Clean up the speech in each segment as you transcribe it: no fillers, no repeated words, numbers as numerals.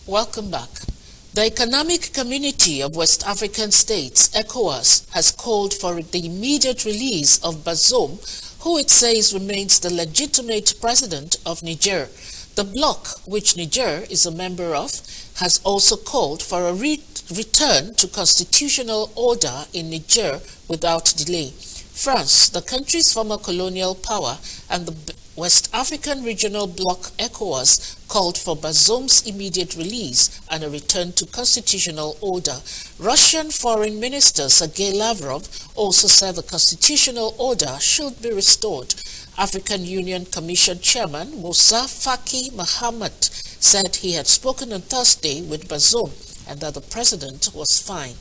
Welcome back. The Economic Community of West African States, ECOWAS, has called for the immediate release of Bazoum, who it says remains the legitimate president of Niger. The bloc, which Niger is a member of, has also called for a return to constitutional order in Niger without delay. France, the country's former colonial power, and the West African Regional Bloc ECOWAS called for Bazoum's immediate release and a return to constitutional order. Russian Foreign Minister Sergei Lavrov also said the constitutional order should be restored. African Union Commission Chairman Moussa Faki Mahamat said he had spoken on Thursday with Bazoum and that the president was fine.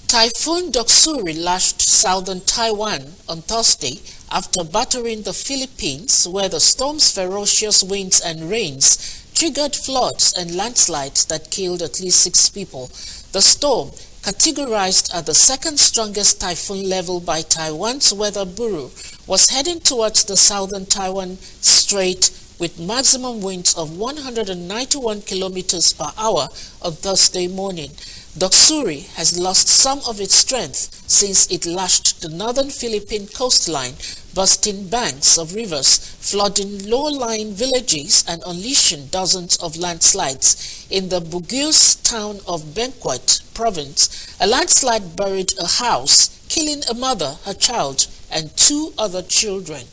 Typhoon Doksuri lashed southern Taiwan on Thursday after battering the Philippines, where the storm's ferocious winds and rains triggered floods and landslides that killed at least 6 people. The storm, categorized at the second strongest typhoon level by Taiwan's Weather Bureau, was heading towards the southern Taiwan Strait with maximum winds of 191 kilometers per hour on Thursday morning. Doksuri has lost some of its strength since it lashed the northern Philippine coastline, bursting banks of rivers, flooding low-lying villages, and unleashing dozens of landslides. In the Bugis town of Benguet province, a landslide buried a house, killing a mother, her child, and 2 other children.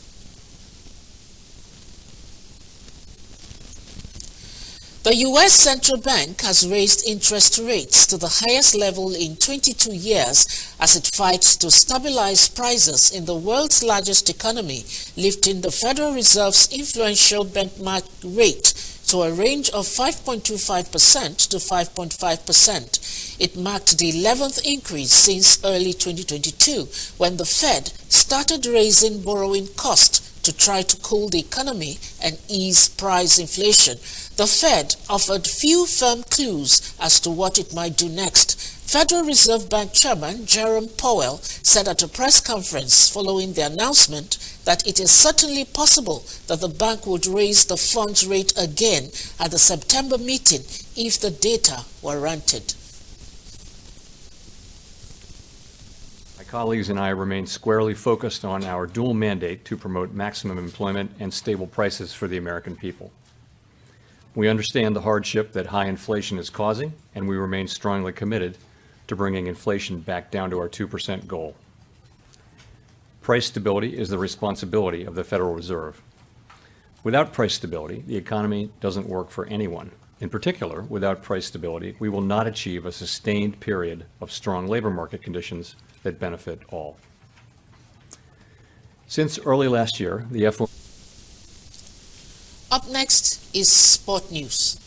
The U.S. Central Bank has raised interest rates to the highest level in 22 years as it fights to stabilize prices in the world's largest economy, lifting the Federal Reserve's influential benchmark rate to a range of 5.25% to 5.5%. It marked the 11th increase since early 2022, when the Fed started raising borrowing costs to try to cool the economy and ease price inflation. The Fed offered few firm clues as to what it might do next. Federal Reserve Bank Chairman Jerome Powell said at a press conference following the announcement that it is certainly possible that the bank would raise the funds rate again at the September meeting if the data warranted. My colleagues and I remain squarely focused on our dual mandate to promote maximum employment and stable prices for the American people. We understand the hardship that high inflation is causing, and we remain strongly committed to bringing inflation back down to our 2% goal. Price stability is the responsibility of the Federal Reserve. Without price stability, the economy doesn't work for anyone. In particular, without price stability, we will not achieve a sustained period of strong labor market conditions that benefit all. Since early last year, the FOMC. Up next is Sport News.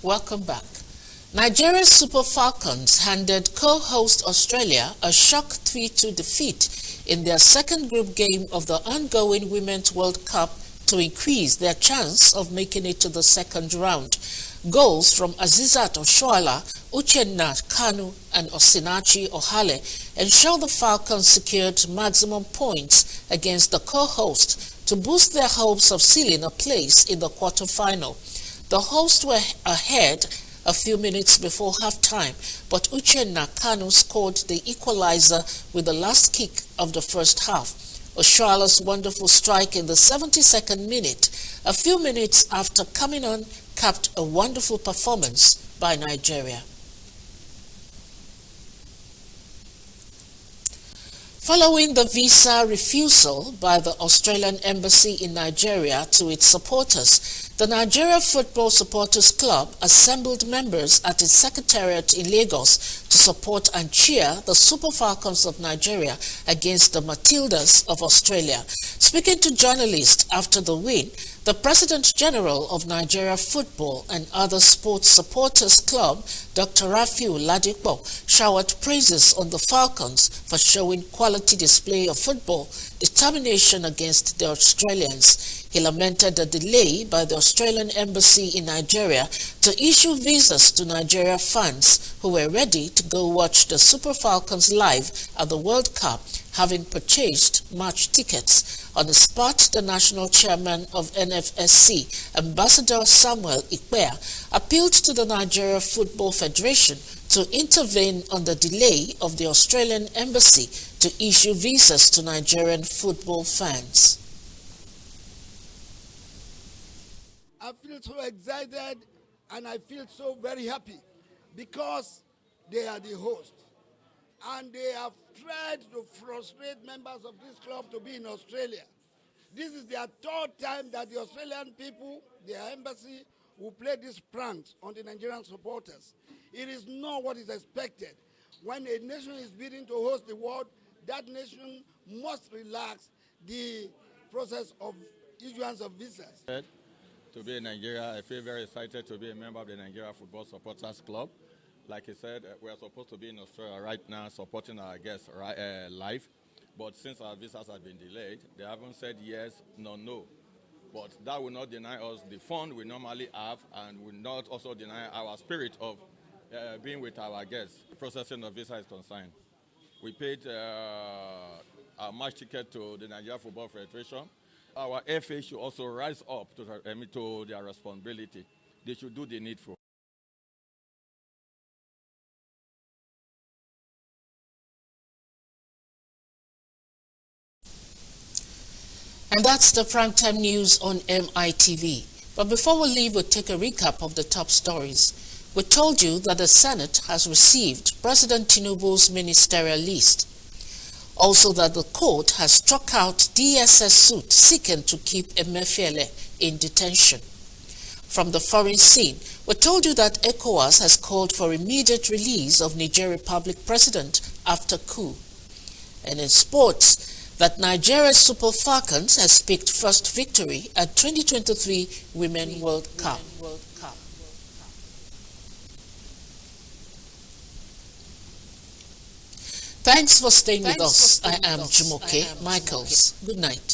Welcome back. Nigeria's Super Falcons handed co-host Australia a shock 3-2 defeat in their second group game of the ongoing Women's World Cup to increase their chance of making it to the second round. Goals from Azizat Oshoala, Uchenna Kanu, and Osinachi Ohale ensured the Falcons secured maximum points against the co-host to boost their hopes of sealing a place in the quarterfinal. The hosts were ahead a few minutes before halftime, but Uchenna Kanu scored the equalizer with the last kick of the first half. Oshoala's wonderful strike in the 72nd minute, a few minutes after coming on, capped a wonderful performance by Nigeria. Following the visa refusal by the Australian Embassy in Nigeria to its supporters, the Nigeria Football Supporters Club assembled members at its secretariat in Lagos to support and cheer the Super Falcons of Nigeria against the Matildas of Australia. Speaking to journalists after the win, The President General of Nigeria Football and Other Sports Supporters Club, Dr. Rafiu Ladipo, showered praises on the Falcons for showing quality display of football determination against the Australians. He lamented the delay by the Australian Embassy in Nigeria to issue visas to Nigeria fans who were ready to go watch the Super Falcons live at the World Cup, having purchased match tickets. On the spot, the national chairman of NFSC, Ambassador Samuel Ikpea, appealed to the Nigeria Football Federation to intervene on the delay of the Australian Embassy to issue visas to Nigerian football fans. I feel so excited and I feel so very happy because they are the host. And they have tried to frustrate members of this club to be in Australia. This is their third time that the Australian people, their embassy, will play this prank on the Nigerian supporters. It is not what is expected. When a nation is bidding to host the world, that nation must relax the process of issuance of visas. To be in Nigeria, I feel very excited to be a member of the Nigeria Football Supporters Club. Like I said, we are supposed to be in Australia right now supporting our guests live. But since our visas have been delayed, they haven't said yes nor no. But that will not deny us the fun we normally have and will not also deny our spirit of being with our guests. The processing of visa is concerned. We paid our match ticket to the Nigeria Football Federation. Our FA should also rise up to their responsibility. They should do the needful. And that's the primetime news on MITV. But before we leave, we'll take a recap of the top stories. We told you that the Senate has received President Tinubu's ministerial list. Also that the court has struck out DSS suit seeking to keep Emefiele in detention. From the foreign scene, we told you that ECOWAS has called for immediate release of Niger Republic president after coup. And in sports, that Nigeria's Super Falcons has picked first victory at 2023 Women World Cup. Thanks for staying with us. I am Jumoke Michaels. Good night.